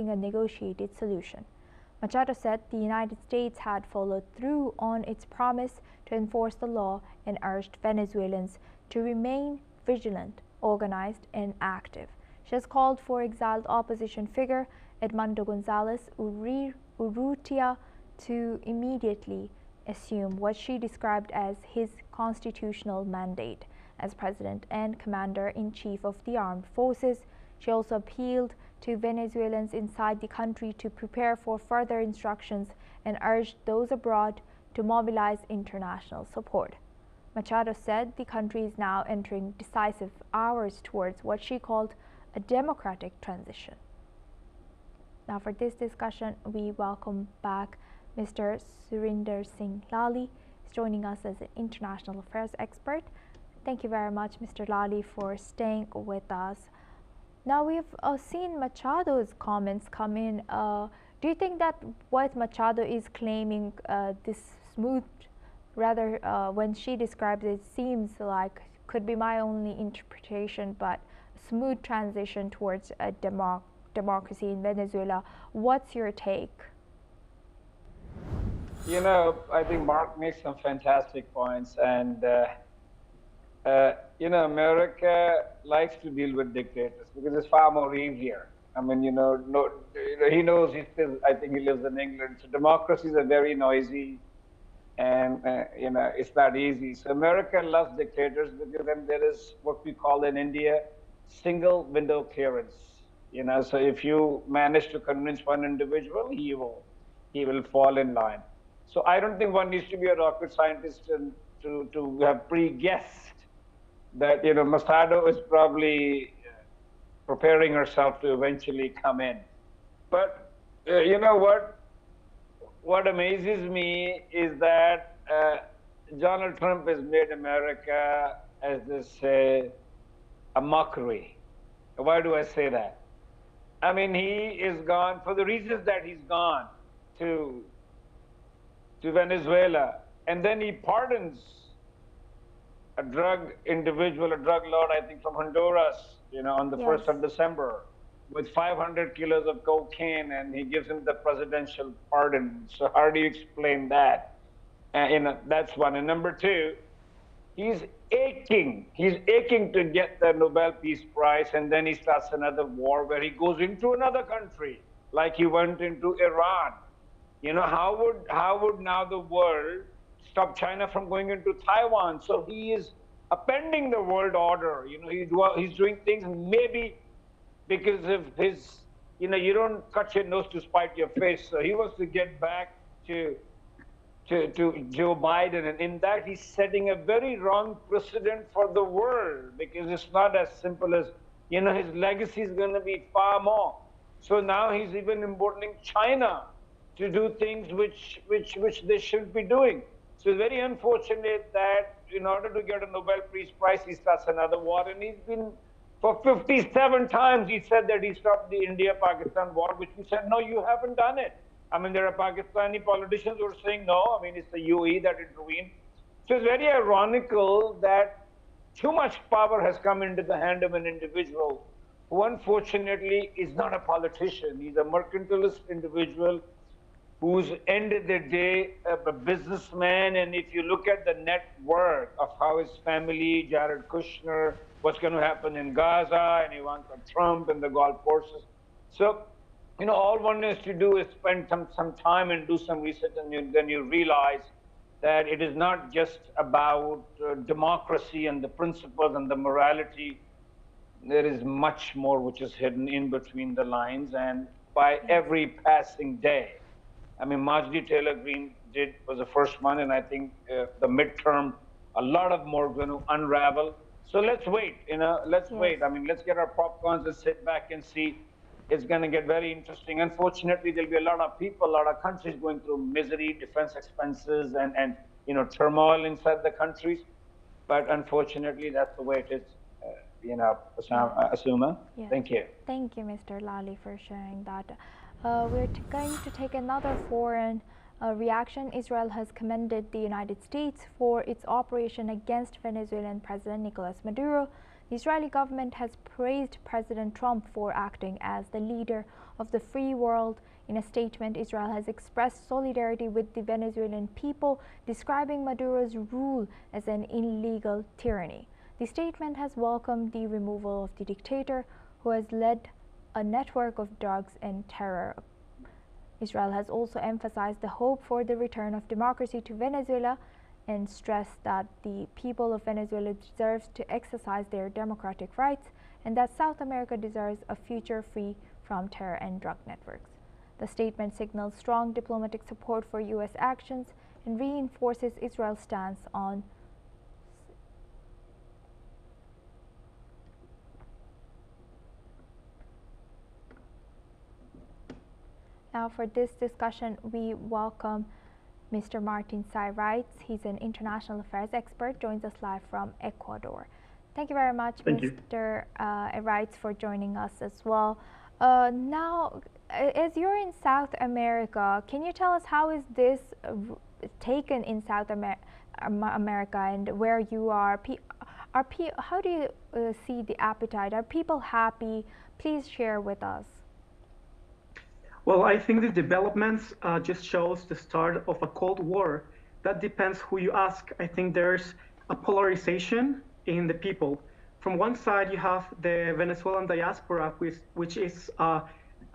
reaching a negotiated solution. Machado said the United States had followed through on its promise to enforce the law and urged Venezuelans to remain vigilant, organized, and active. She has called for exiled opposition figure Edmundo Gonzalez Urrutia to immediately assume what she described as his constitutional mandate as President and Commander-in-Chief of the Armed Forces. She also appealed to Venezuelans inside the country to prepare for further instructions and urged those abroad to mobilize international support. Machado said the country is now entering decisive hours towards what she called a democratic transition. Now for this discussion, we welcome back Mr. Surinder Singh Lali. He's joining us as an international affairs expert. Thank you very much, Mr. Lali, for staying with us. Now we've seen Machado's comments come in. Do you think that what Machado is claiming, this smooth, rather when she describes it, seems like, could be my only interpretation, but smooth transition towards a democracy in Venezuela? What's your take? You know, I think Mark makes some fantastic points, and you know, America likes to deal with dictators because it's far more easier. I mean, he knows I think he lives in England. So democracies are very noisy, and you know, it's not easy. So America loves dictators because then there is what we call in India single window clearance. You know, so if you manage to convince one individual, he will fall in line. So I don't think one needs to be a rocket scientist to have pre-guessed that, you know, Machado is probably preparing herself to eventually come in. But you know what amazes me is that Donald Trump has made America as this a mockery. Why do I say that? I mean, he is gone for the reasons that he's gone to Venezuela, and then he pardons a drug lord, I think from Honduras, you know, on the 1st of December with 500 kilos of cocaine, and he gives him the presidential pardon. So how do you explain that? You know, that's one. And number two, he's aching to get the Nobel Peace Prize, and then he starts another war where he goes into another country, like he went into Iran. You know, how would now the world stop China from going into Taiwan? So he is upending the world order. You know, he's doing things maybe because of his, you know, you don't cut your nose to spite your face. So he wants to get back to Joe Biden, and in that he's setting a very wrong precedent for the world, because it's not as simple as, you know, his legacy is going to be far more. So now he's even emboldening China to do things which they shouldn't be doing. So it's very unfortunate that in order to get a Nobel Peace Prize, he starts another war. And he's been, for 57 times, he said that he stopped the India-Pakistan war, which we said, no, you haven't done it. I mean, there are Pakistani politicians who are saying, no, I mean, it's the UAE that intervened. So it's very ironical that too much power has come into the hand of an individual who unfortunately is not a politician. He's a mercantilist individual who's ended the day a businessman. And if you look at the net worth of how his family, Jared Kushner, what's going to happen in Gaza, and Ivanka Trump and the golf courses. So, you know, all one has to do is spend some time and do some research, and then you realize that it is not just about democracy and the principles and the morality. There is much more which is hidden in between the lines, and by every passing day. I mean, Marjorie Taylor Greene was the first one, and I think the midterm, a lot of more going to unravel. So let's wait, you know, let's wait. I mean, let's get our popcorns and sit back and see. It's going to get very interesting. Unfortunately, there'll be a lot of people, a lot of countries going through misery, defense expenses, and you know, turmoil inside the countries. But unfortunately, that's the way it is. You know, Asuma. Yes. Thank you. Thank you, Mr. Lali, for sharing that. We're going to take another foreign reaction. Israel has commended the United States for its operation against Venezuelan President Nicolás Maduro. The Israeli government has praised President Trump for acting as the leader of the free world. In a statement, Israel has expressed solidarity with the Venezuelan people, describing Maduro's rule as an illegal tyranny. The statement has welcomed the removal of the dictator who has led a network of drugs and terror. Israel has also emphasized the hope for the return of democracy to Venezuela and stressed that the people of Venezuela deserve to exercise their democratic rights and that South America deserves a future free from terror and drug networks. The statement signals strong diplomatic support for U.S. actions and reinforces Israel's stance on Now for this discussion, we welcome Mr. Martin Sayrites. He's an international affairs expert, joins us live from Ecuador. Thank you very much, Mr. Sayrites, for joining us as well. Now, as you're in South America, can you tell us how is this taken in South America and where you are? How do you see the appetite? Are people happy? Please share with us. Well, I think the developments just shows the start of a Cold War. That depends who you ask. I think there's a polarization in the people. From one side, you have the Venezuelan diaspora, which is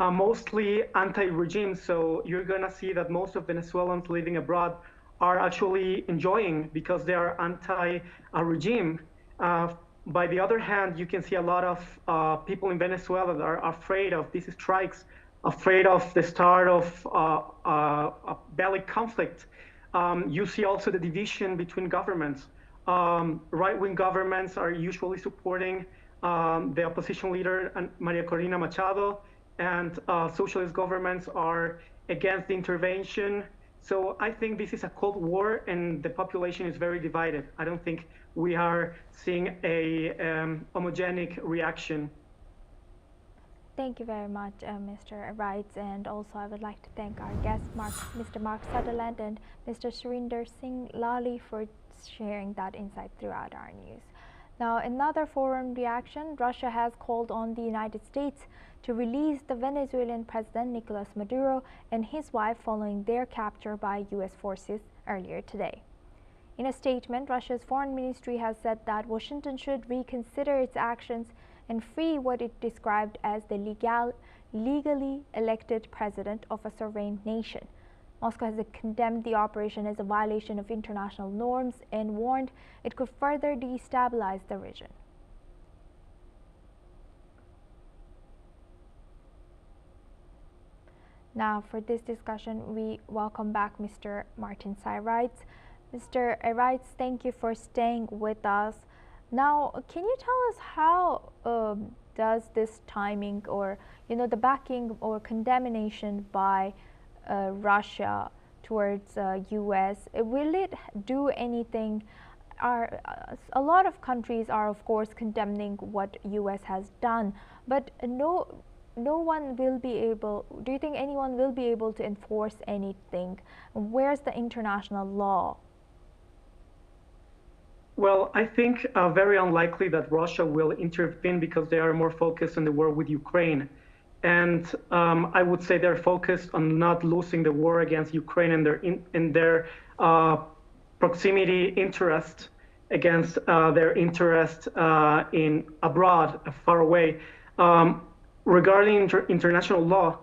mostly anti-regime. So you're going to see that most of Venezuelans living abroad are actually enjoying because they are anti-regime. By the other hand, you can see a lot of people in Venezuela that are afraid of these strikes, afraid of the start of a bellic conflict. You see also the division between governments. Right-wing governments are usually supporting the opposition leader, Maria Corina Machado, and socialist governments are against the intervention. So I think this is a Cold War and the population is very divided. I don't think we are seeing a homogenic reaction. Thank you very much, Mr. Sayrites, and also I would like to thank our guests, Mr. Mark Sutherland and Mr. Surinder Singh Lali, for sharing that insight throughout our news. Now, another foreign reaction: Russia has called on the United States to release the Venezuelan President Nicolás Maduro and his wife following their capture by U.S. forces earlier today. In a statement, Russia's foreign ministry has said that Washington should reconsider its actions and free what it described as the legally elected president of a sovereign nation. Moscow has condemned the operation as a violation of international norms and warned it could further destabilize the region. Now, for this discussion, we welcome back Mr. Martin Sayrites. Mr. Sayrites, thank you for staying with us. Now, can you tell us how does this timing, or the backing or condemnation by Russia towards U.S. will it do anything? A lot of countries are, of course, condemning what U.S. has done, but no one will be able. Do you think anyone will be able to enforce anything? Where's the international law? Well, I think very unlikely that Russia will intervene because they are more focused on the war with Ukraine. And I would say they're focused on not losing the war against Ukraine and their proximity interest against their interest in abroad, far away. Regarding international law,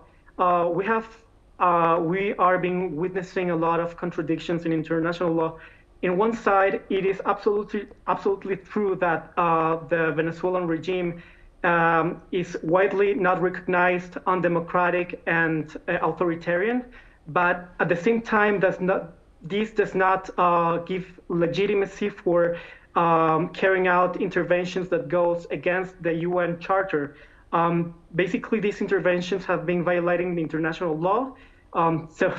we are being witnessing a lot of contradictions in international law. In one side, it is absolutely true that the Venezuelan regime is widely not recognized, undemocratic, and authoritarian. But at the same time, this does not give legitimacy for carrying out interventions that goes against the UN Charter. Basically, these interventions have been violating the international law,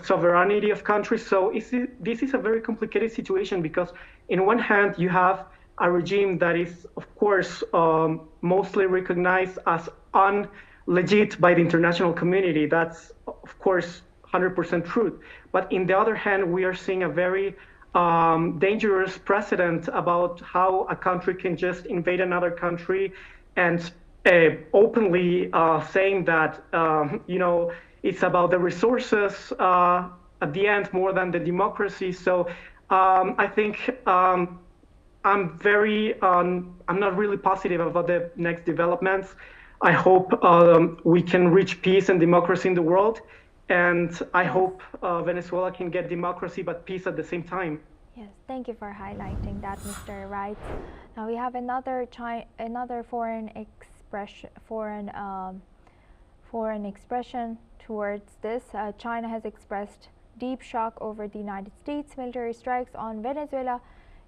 sovereignty of countries. So this is a very complicated situation because, in one hand, you have a regime that is, of course, mostly recognized as unlegit by the international community. That's, of course, 100% true. But in the other hand, we are seeing a very dangerous precedent about how a country can just invade another country and openly saying that it's about the resources at the end more than the democracy. So I think I'm not really positive about the next developments. I hope we can reach peace and democracy in the world, and I hope Venezuela can get democracy but peace at the same time. Yes, thank you for highlighting that, Mr. Wright. Now we have another foreign expression towards this. China has expressed deep shock over the United States military strikes on Venezuela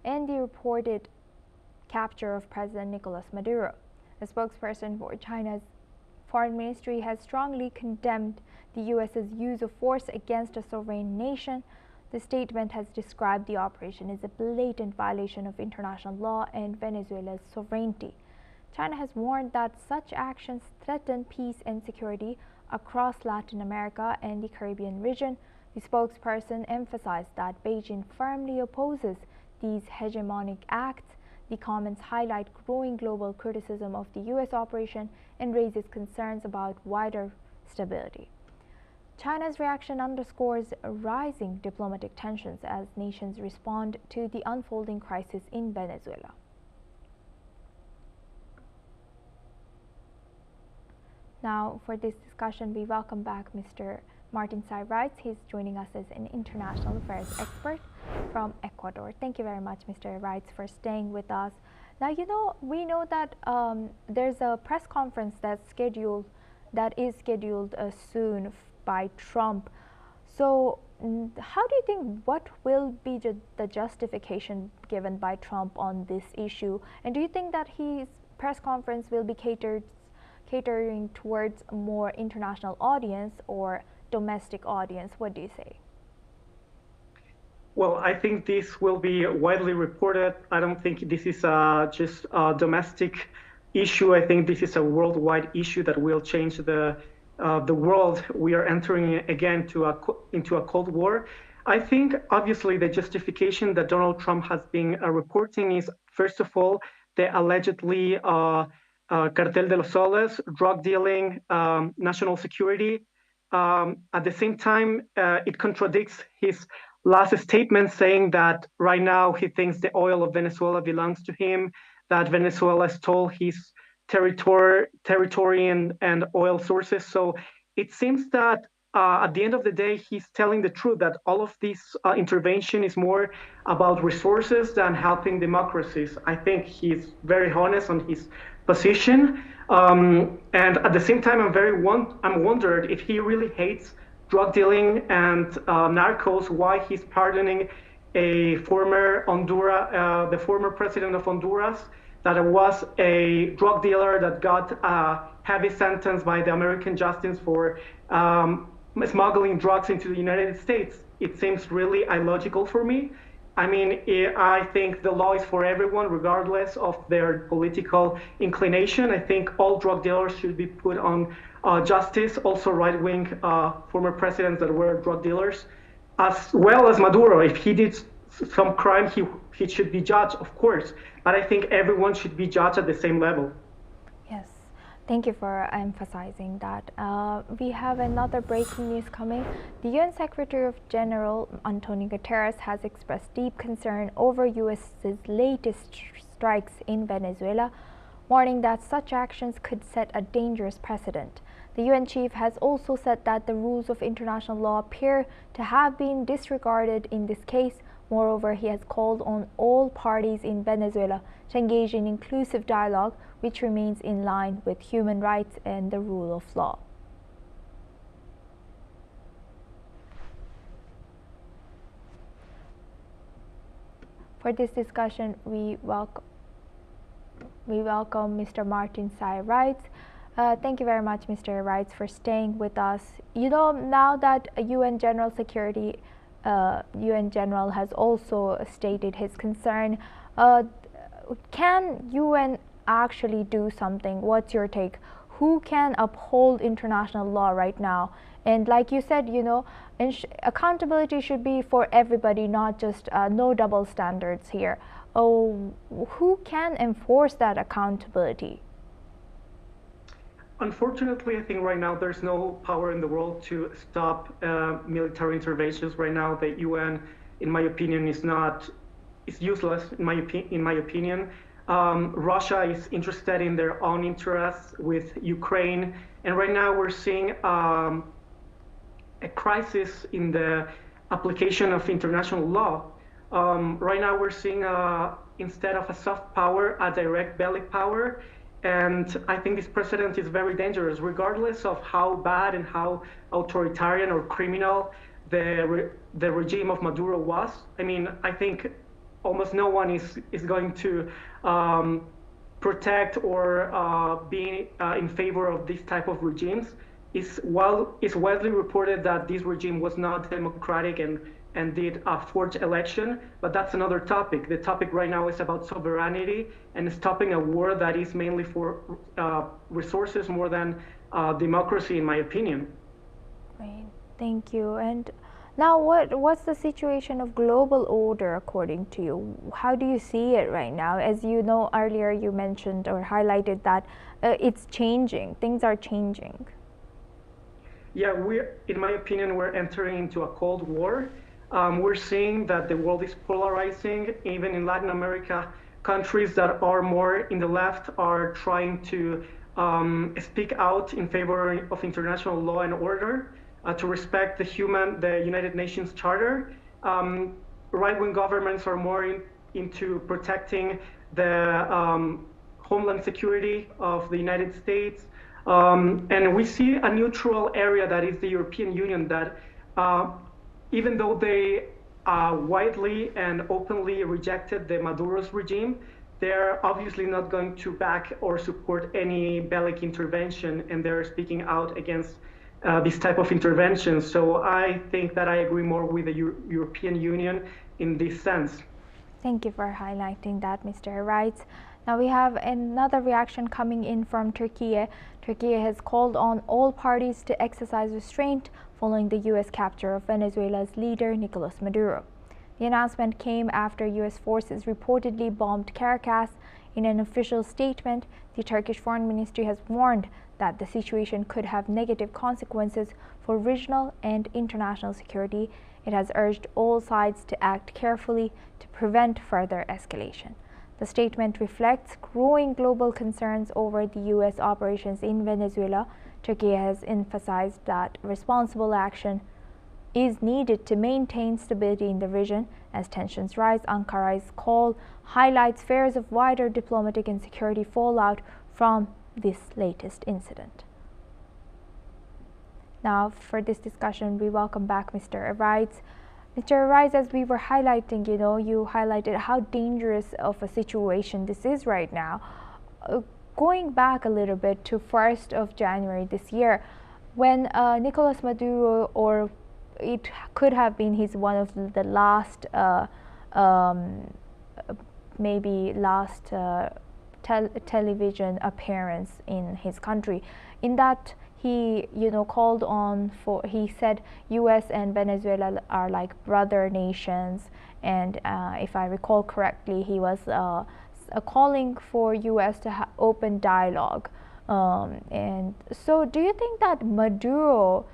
and the reported capture of President Nicolás Maduro. A spokesperson for China's foreign ministry has strongly condemned the U.S.'s use of force against a sovereign nation. The statement has described the operation as a blatant violation of international law and Venezuela's sovereignty. China has warned that such actions threaten peace and security across Latin America and the Caribbean region. The spokesperson emphasized that Beijing firmly opposes these hegemonic acts. The comments highlight growing global criticism of the U.S. operation and raises concerns about wider stability. China's reaction underscores rising diplomatic tensions as nations respond to the unfolding crisis in Venezuela. Now, for this discussion, we welcome back Mr. Martin Wright. He's joining us as an international affairs expert from Ecuador. Thank you very much, Mr. Wright, for staying with us. Now, we know that there's a press conference that is scheduled soon by Trump. So, how do you think, what will be the justification given by Trump on this issue? And do you think that his press conference will be catering towards a more international audience or domestic audience? What do you say? Well, I think this will be widely reported. I don't think this is just a domestic issue. I think this is a worldwide issue that will change the world. We are entering again into a Cold War. I think obviously the justification that Donald Trump has been reporting is, first of all, the allegedly cartel de los soles, drug dealing, national security. At the same time, it contradicts his last statement saying that right now he thinks the oil of Venezuela belongs to him, that Venezuela stole his territory and oil sources. So it seems that at the end of the day, he's telling the truth that all of this intervention is more about resources than helping democracies. I think he's very honest on his position. And at the same time, I'm wondered if he really hates drug dealing and narcos, why he's pardoning a the former president of Honduras, that was a drug dealer that got a heavy sentence by the American justice for smuggling drugs into the United States. It seems really illogical for me. I mean, I think the law is for everyone, regardless of their political inclination. I think all drug dealers should be put on justice, also right-wing former presidents that were drug dealers, as well as Maduro. If he did some crime, he should be judged, of course. But I think everyone should be judged at the same level. Yes, thank you for emphasizing that. We have another breaking news coming. The UN Secretary General Antonio Guterres has expressed deep concern over U.S.'s latest strikes in Venezuela, warning that such actions could set a dangerous precedent. The UN chief has also said that the rules of international law appear to have been disregarded in this case. Moreover, he has called on all parties in Venezuela to engage in inclusive dialogue, which remains in line with human rights and the rule of law. For this discussion, we welcome Mr. Martin Wright. Thank you very much, Mr. Wright, for staying with us. Now that UN General has also stated his concern, can UN actually do something? What's your take? Who can uphold international law right now And like you said, accountability should be for everybody, not just no double standards here. Oh, who can enforce that accountability? Unfortunately, I think right now there's no power in the world to stop military interventions. Right now, the UN, in my opinion, is useless. In my opinion, Russia is interested in their own interests with Ukraine, and right now we're seeing a crisis in the application of international law. Right now, we're seeing instead of a soft power, a direct belly power. And I think this precedent is very dangerous, regardless of how bad and how authoritarian or criminal the regime of Maduro was. I mean, I think almost no one is going to protect or be in favor of this type of regimes. It's widely reported that this regime was not democratic and did a forged election, but that's another topic. The topic right now is about sovereignty and stopping a war that is mainly for resources more than democracy, in my opinion. Great, thank you. And now, what's the situation of global order according to you? How do you see it right now? As you know, earlier you mentioned or highlighted that it's changing. Things are changing. Yeah, in my opinion, we're entering into a Cold War. We're seeing that the world is polarizing. Even in Latin America, countries that are more in the left are trying to speak out in favor of international law and order, to respect the United Nations Charter. Right-wing governments are more into protecting the homeland security of the United States. And we see a neutral area that is the European Union that even though they widely and openly rejected the Maduro's regime, they're obviously not going to back or support any bellic intervention, and they're speaking out against this type of intervention. So I think that I agree more with the European Union in this sense. Thank you for highlighting that, Mr. Wright. Now we have another reaction coming in from Turkey. Turkey has called on all parties to exercise restraint following the U.S. capture of Venezuela's leader, Nicolás Maduro. The announcement came after U.S. forces reportedly bombed Caracas. In an official statement, the Turkish Foreign Ministry has warned that the situation could have negative consequences for regional and international security. It has urged all sides to act carefully to prevent further escalation. The statement reflects growing global concerns over the U.S. operations in Venezuela. Turkey has emphasized that responsible action is needed to maintain stability in the region. As tensions rise, Ankara's call highlights fears of wider diplomatic and security fallout from this latest incident. Now, for this discussion, we welcome back Mr. Arise. Mr. Arise, as we were highlighting, you highlighted how dangerous of a situation this is right now. Going back a little bit to 1st of January this year, when Nicolás Maduro, or it could have been one of the last, television appearance in his country, in that he called on for, he said US and Venezuela are like brother nations, and if I recall correctly, he was calling for US to open dialogue. And so do you think that Maduro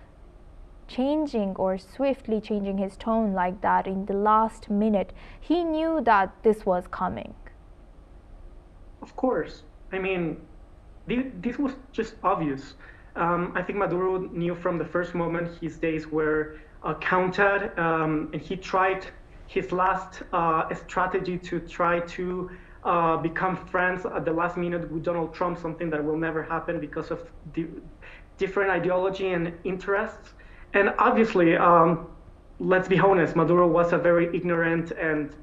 changing or swiftly changing his tone like that in the last minute, he knew that this was coming? Of course. I mean, this was just obvious. I think Maduro knew from the first moment his days were counted, and he tried his last strategy to try to become friends at the last minute with Donald Trump, something that will never happen because of different ideology and interests. And obviously, let's be honest, Maduro was a very ignorant, and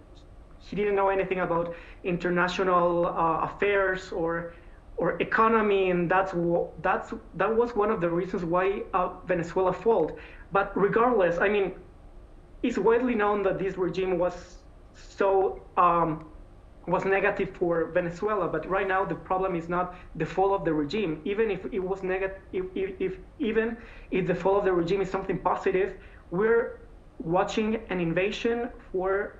he didn't know anything about international affairs or economy, and that was one of the reasons why Venezuela failed. But regardless, I mean, it's widely known that this regime was so was negative for Venezuela, but right now the problem is not the fall of the regime. Even if it was negative, even if the fall of the regime is something positive, we're watching an invasion for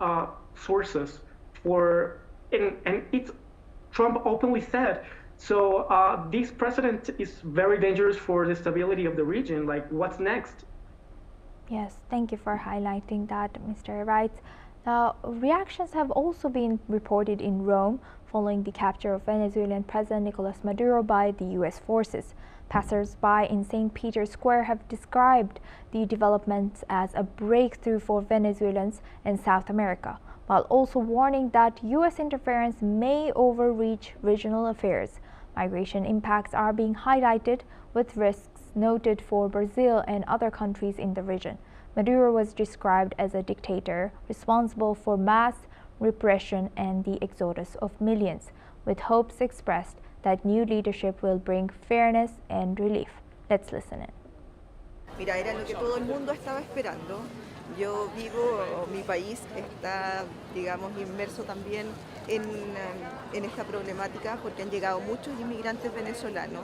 sources, and it's Trump openly said. So this precedent is very dangerous for the stability of the region. Like, what's next? Yes, thank you for highlighting that, Mr. Wright. Now, reactions have also been reported in Rome following the capture of Venezuelan President Nicolás Maduro by the U.S. forces. Passers-by in St. Peter's Square have described the developments as a breakthrough for Venezuelans in South America, while also warning that U.S. interference may overreach regional affairs. Migration impacts are being highlighted, with risks noted for Brazil and other countries in the region. Maduro was described as a dictator responsible for mass repression and the exodus of millions, with hopes expressed that new leadership will bring fairness and relief. Let's listen in. Mira, era lo que todo el mundo estaba esperando. Yo vivo, mi país está, digamos, inmerso también en esta problemática porque han llegado muchos inmigrantes venezolanos.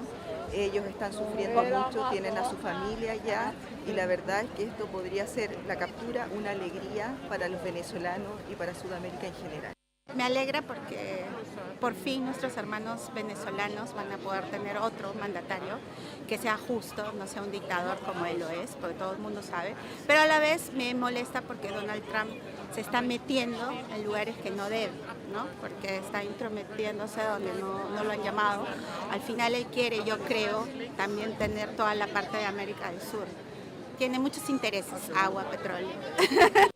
Ellos están sufriendo mucho, tienen a su familia allá y la verdad es que esto podría ser la captura, una alegría para los venezolanos y para Sudamérica en general. Me alegra porque por fin nuestros hermanos venezolanos van a poder tener otro mandatario que sea justo, no sea un dictador como él lo es, porque todo el mundo sabe, pero a la vez me molesta porque Donald Trump se está metiendo en lugares que no debe, ¿no? Porque está intrometiéndose donde no lo han llamado. Al final él quiere, yo creo, también tener toda la parte de América del Sur. Tiene muitos interesses, água, petróleo.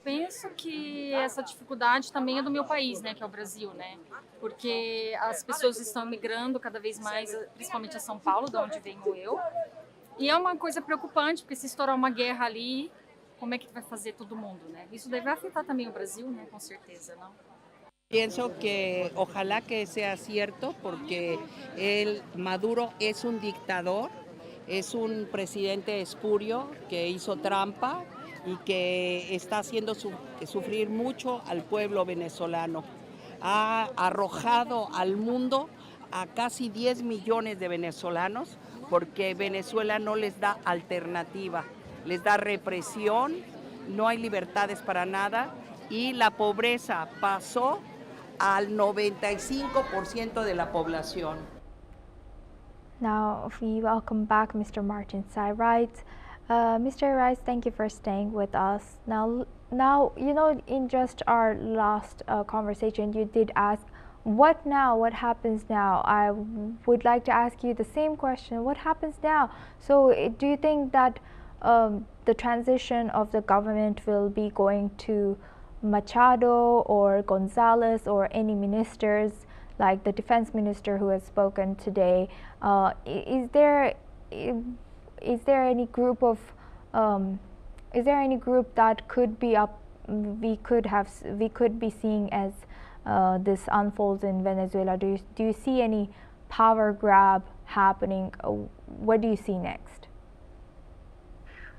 Penso que essa dificuldade também é do meu país, né, que é o Brasil, né? Porque as pessoas estão migrando cada vez mais, principalmente a São Paulo, de onde venho eu. E é uma coisa preocupante, porque se estourar uma guerra ali, como é que vai fazer todo mundo, né? Isso deve afetar também o Brasil, né, com certeza, não? Pienso que ojalá que sea cierto, porque Maduro es un dictador. Es un presidente espurio que hizo trampa y que está haciendo sufrir mucho al pueblo venezolano. Ha arrojado al mundo a casi 10 millones de venezolanos porque Venezuela no les da alternativa, les da represión, no hay libertades para nada y la pobreza pasó al 95% de la población. Now we welcome back Mr. Martin Wright. Mr. Wright, thank you for staying with us. Now, you know, in just our last conversation, you did ask, what now? What happens now? I would like to ask you the same question. What happens now? So, do you think that the transition of the government will be going to Machado or Gonzalez or any ministers, like the defense minister who has spoken today? Is there any group that could be up? We could be seeing as this unfolds in Venezuela. Do you see any power grab happening? What do you see next?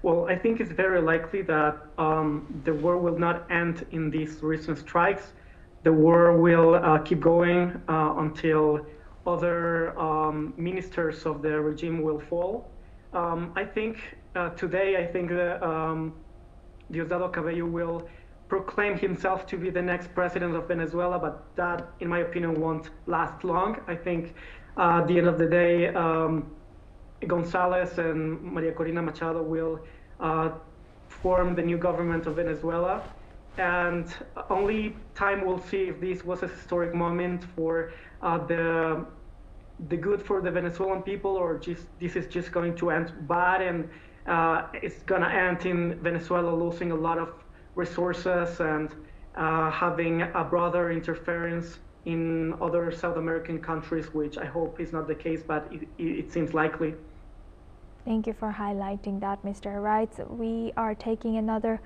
Well, I think it's very likely that the war will not end in these recent strikes. The war will keep going until other ministers of the regime will fall. I think today, I think that Diosdado Cabello will proclaim himself to be the next president of Venezuela, but that, in my opinion, won't last long. I think at the end of the day, Gonzalez and Maria Corina Machado will form the new government of Venezuela. And only time will see if this was a historic moment for the good for the Venezuelan people, or this is just going to end bad, and it's gonna end in Venezuela losing a lot of resources and having a broader interference in other South American countries, which I hope is not the case, but it seems likely. Thank you for highlighting that, Mr. Wright. We are taking another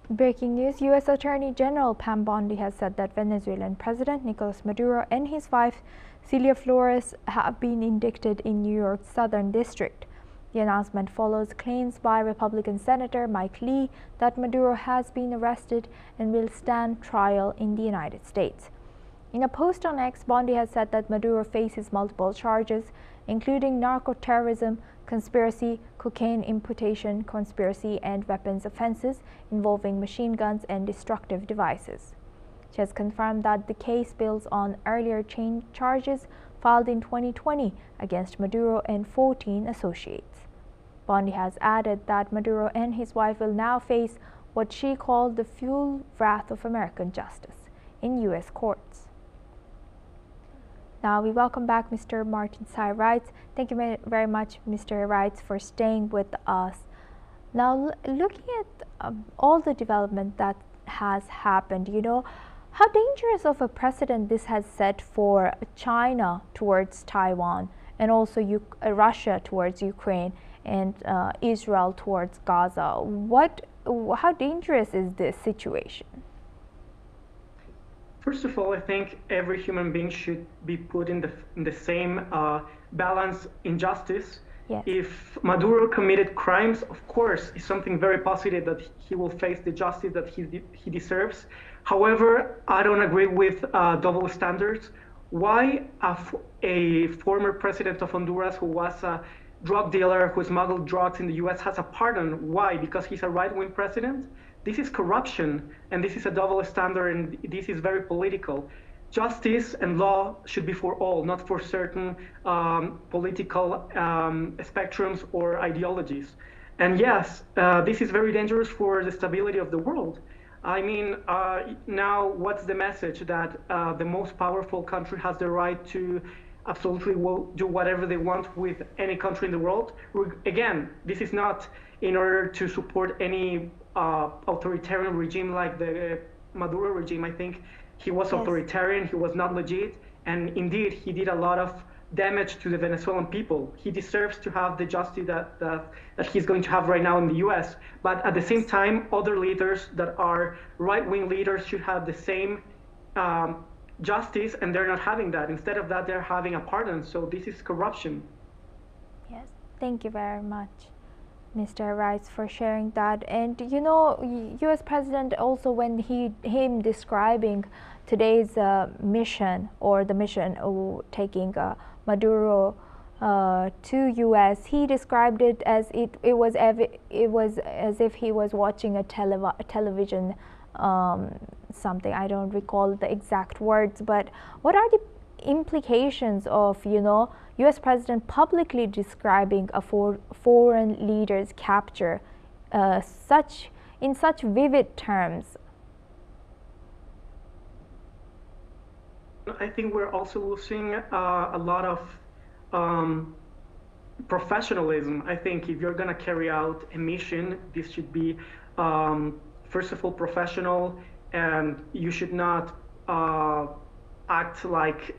breaking news. U.S. Attorney General Pam Bondi has said that Venezuelan President Nicolás Maduro and his wife Celia Flores have been indicted in New York's Southern District. The announcement follows claims by Republican Senator Mike Lee that Maduro has been arrested and will stand trial in the United States. In a post on X, Bondi has said that Maduro faces multiple charges, including narco-terrorism, conspiracy, cocaine importation, conspiracy, and weapons offenses involving machine guns and destructive devices. She has confirmed that the case builds on earlier charges filed in 2020 against Maduro and 14 associates. Bondi has added that Maduro and his wife will now face what she called the full wrath of American justice in U.S. courts. Now we welcome back Mr. Martin Wrights. Thank you very much, Mr. Wrights, for staying with us. Now, looking at all the development that has happened, how dangerous of a precedent this has set for China towards Taiwan, and also Russia towards Ukraine, and Israel towards Gaza. How dangerous is this situation? First of all, I think every human being should be put in the same balance in justice. Yes. If Maduro committed crimes, of course, it's something very positive that he will face the justice that he deserves. However, I don't agree with double standards. Why a former president of Honduras who was a drug dealer who smuggled drugs in the US has a pardon? Why? Because he's a right-wing president? This is corruption, and this is a double standard, and this is very political. Justice and law should be for all, not for certain political spectrums or ideologies. And yes, this is very dangerous for the stability of the world. I mean, now what's the message? That the most powerful country has the right to absolutely do whatever they want with any country in the world? Again, this is not in order to support any authoritarian regime like the Maduro regime. I think he was authoritarian, he was not legit, and indeed he did a lot of damage to the Venezuelan people. He deserves to have the justice that he's going to have right now in the US. But at the same time, other leaders that are right-wing leaders should have the same justice, and they're not having that. Instead of that, they're having a pardon. So this is corruption. Yes, thank you very much, Mr. Rice, for sharing that. And U.S. President also, when him describing today's mission, or the mission taking Maduro to U.S., he described it as it was as if he was watching a television something. I don't recall the exact words, but what are the implications of U.S. President publicly describing a foreign leader's capture in such vivid terms? I think we're also losing a lot of professionalism. I think if you're going to carry out a mission, this should be first of all professional, and you should not act like,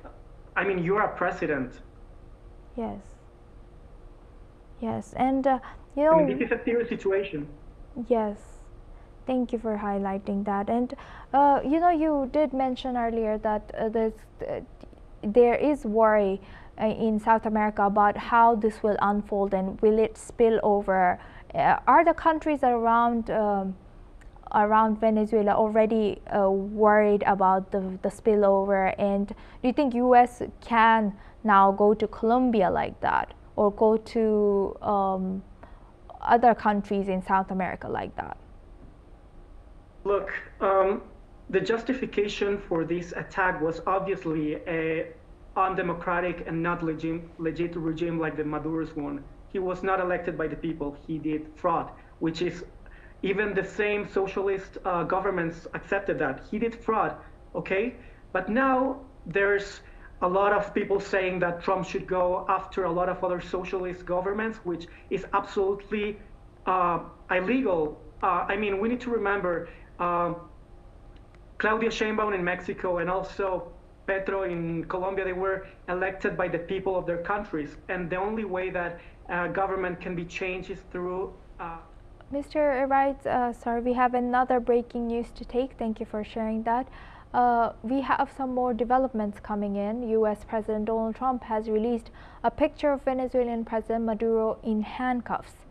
I mean, you're a president. Yes. Yes, and I mean, this is a serious situation. Yes, thank you for highlighting that. And you did mention earlier that there is worry in South America about how this will unfold and will it spill over. Are the countries around Venezuela already worried about the spillover? And do you think U.S. can now go to Colombia like that, or go to other countries in South America like that? Look, the justification for this attack was obviously a undemocratic and not legit regime like the Maduro's one. He was not elected by the people. He did fraud, which is even the same socialist governments accepted that. He did fraud, okay? But now there's a lot of people saying that Trump should go after a lot of other socialist governments, which is absolutely illegal. I mean, we need to remember Claudia Sheinbaum in Mexico and also Petro in Colombia, they were elected by the people of their countries. And the only way that government can be changed is through Mr. Wright, sorry, we have another breaking news to take. Thank you for sharing that. We have some more developments coming in. U.S. President Donald Trump has released a picture of Venezuelan President Maduro in handcuffs.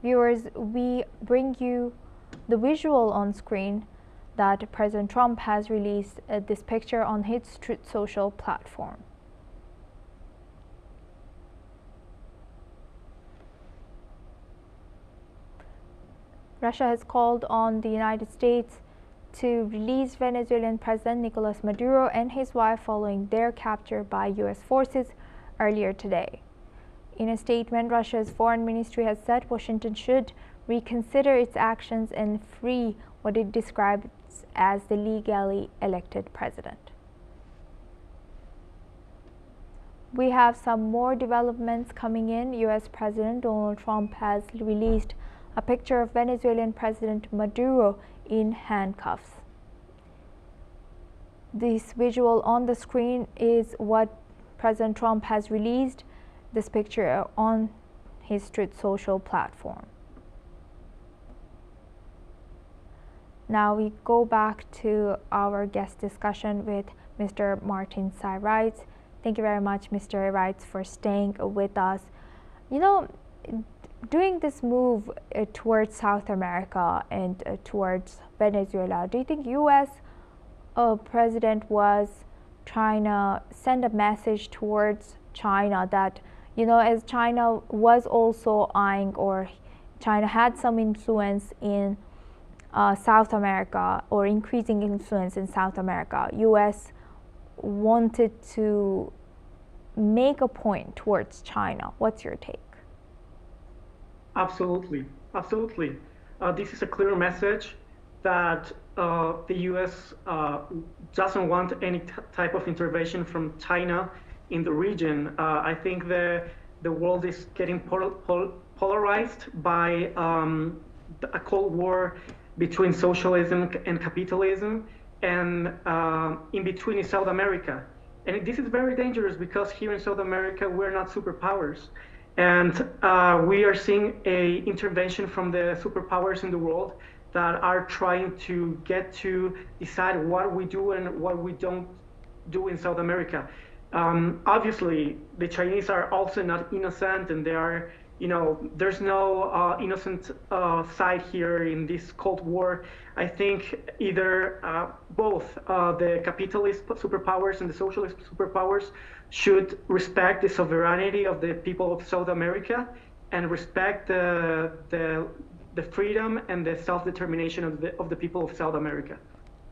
Viewers, we bring you the visual on screen. that President Trump has released this picture on his Truth Social platform. Russia has called on the United States to release Venezuelan President Nicolás Maduro and his wife following their capture by U.S. forces earlier today. In a statement, Russia's foreign ministry has said Washington should reconsider its actions and free what it describes as the legally elected president. We have some more developments coming in. U.S. President Donald Trump has released a picture of Venezuelan President Maduro in handcuffs. This visual on the screen is what President Trump has released, this picture on his Truth Social platform. Now we go back to our guest discussion with Mr. Martin Reitz. Thank you very much, Mr. Reitz, for staying with us. You know, doing this move towards South America and towards Venezuela, do you think U.S. President was trying to send a message towards China that, you know, as China was also eyeing, or China had some influence in South America, or increasing influence in South America, U.S. wanted to make a point towards China? What's your take? Absolutely, absolutely. This is a clear message that the U.S. Doesn't want any type of intervention from China in the region. I think the world is getting polarized by a Cold War between socialism and capitalism, and in between is South America. And this is very dangerous because here in South America, we're not superpowers. And we are seeing an intervention from the superpowers in the world that are trying to get to decide what we do and what we don't do in South America. Obviously, the Chinese are also not innocent, and they are, you know, there's no innocent side here in this Cold War. I think either both the capitalist superpowers and the socialist superpowers should respect the sovereignty of the people of South America and respect the freedom and the self-determination of the people of South America,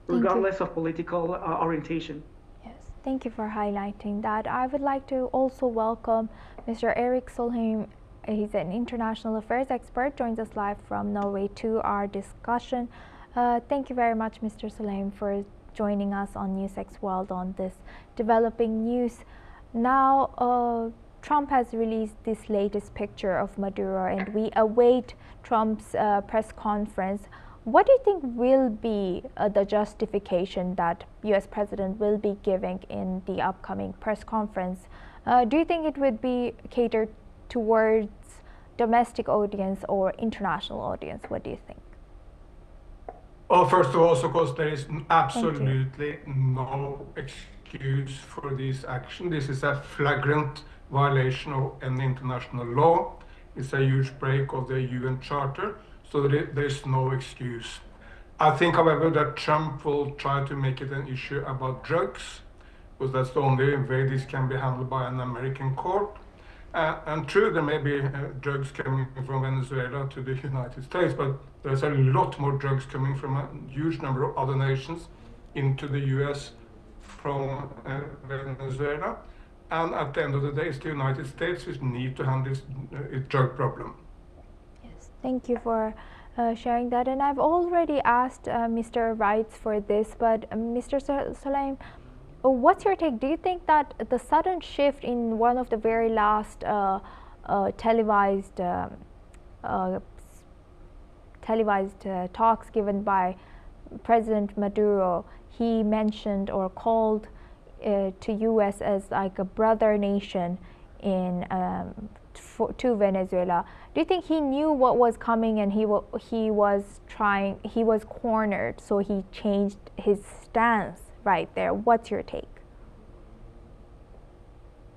regardless of political orientation. Yes, thank you for highlighting that. I would like to also welcome Mr. Erik Solheim. He's an international affairs expert, joins us live from Norway to our discussion. Thank you very much, Mr. Solheim, for joining us on NewsX World on this developing news. Now, Trump has released this latest picture of Maduro, and we await Trump's press conference. What do you think will be the justification that U.S. President will be giving in the upcoming press conference? Do you think it would be catered towards domestic audience or international audience? What do you think? Well, first of all, of course, there is absolutely no excuse for this action. This is a flagrant violation of any international law. It's a huge break of the UN Charter, so there is no excuse. I think, however, that Trump will try to make it an issue about drugs, because that's the only way this can be handled by an American court. And true, there may be drugs coming from Venezuela to the United States, but there's a lot more drugs coming from a huge number of other nations into the US from Venezuela. And at the end of the day, it's the United States which need to handle this drug problem. Yes, thank you for sharing that. And I've already asked Mr. Reitz for this, but Mr. Solheim, what's your take? Do you think that the sudden shift in one of the very last televised talks given by President Maduro, he mentioned or called to U.S. as like a brother nation in to Venezuela? Do you think he knew what was coming and he was cornered, so he changed his stance right there? What's your take?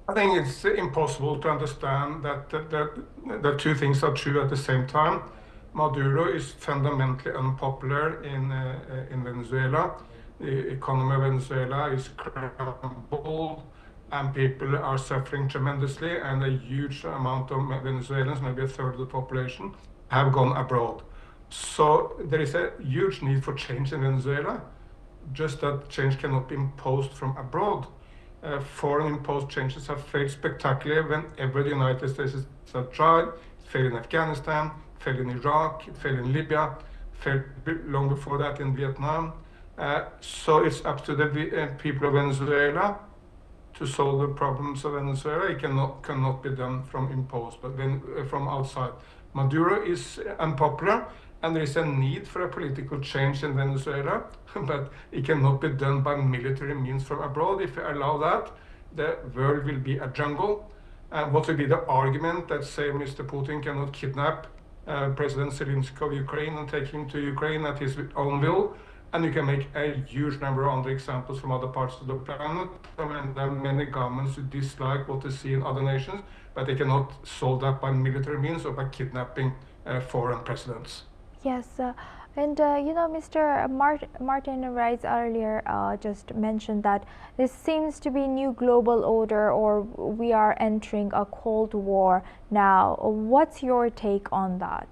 I think it's impossible to understand that two things are true at the same time. Maduro is fundamentally unpopular in Venezuela. The economy of Venezuela is crumbled, and people are suffering tremendously, and a huge amount of Venezuelans, maybe a third of the population, have gone abroad. So there is a huge need for change in Venezuela, just that change cannot be imposed from abroad. Foreign imposed changes have failed spectacularly whenever the United States has tried. It failed in Afghanistan, failed in Iraq, it failed in Libya, failed long before that in Vietnam. So it's up to the people of Venezuela to solve the problems of Venezuela. It cannot be done from imposed, but then from outside. Maduro is unpopular, and there is a need for a political change in Venezuela, but it cannot be done by military means from abroad. If you allow that, the world will be a jungle. And what will be the argument that, say, Mr. Putin cannot kidnap President Zelensky of Ukraine and take him to Ukraine at his own will? And you can make a huge number of other examples from other parts of the planet. I mean, there are many governments who dislike what they see in other nations, but they cannot solve that by military means or by kidnapping foreign presidents. Yes, Mr. Martin Rice earlier just mentioned that this seems to be new global order, or we are entering a Cold War now. What's your take on that?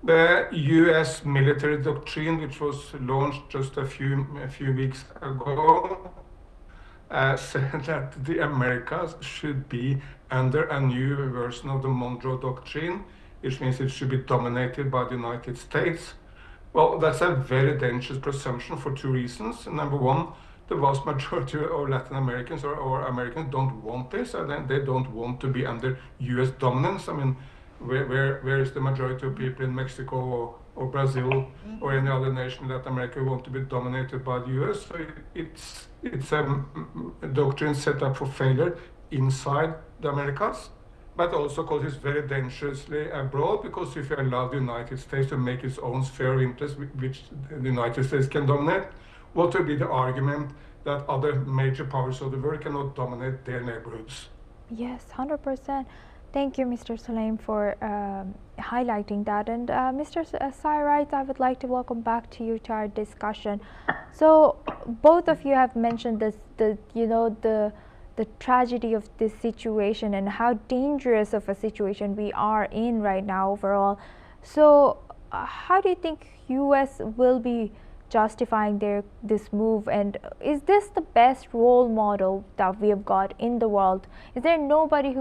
The U.S. military doctrine, which was launched just a few weeks ago, said that the Americas should be under a new version of the Monroe Doctrine, which means it should be dominated by the United States. Well, that's a very dangerous presumption for two reasons. Number one, the vast majority of Latin Americans or Americans don't want this, and they don't want to be under U.S. dominance. I mean, where is the majority of people in Mexico or Brazil or any other nation in Latin America who want to be dominated by the U.S.? So it's a doctrine set up for failure inside the Americas, but also because it's very dangerously abroad, because if you allow the United States to make its own sphere of interest, which the United States can dominate, what will be the argument that other major powers of the world cannot dominate their neighborhoods? Yes, 100%. Thank you, Mr. Saleem, for highlighting that. And Mr. Sairite, I would like to welcome back to you to our discussion. So both of you have mentioned this, the tragedy of this situation and how dangerous of a situation we are in right now overall. So how do you think US will be justifying this move, and is this the best role model that we have got in the world? Is there nobody who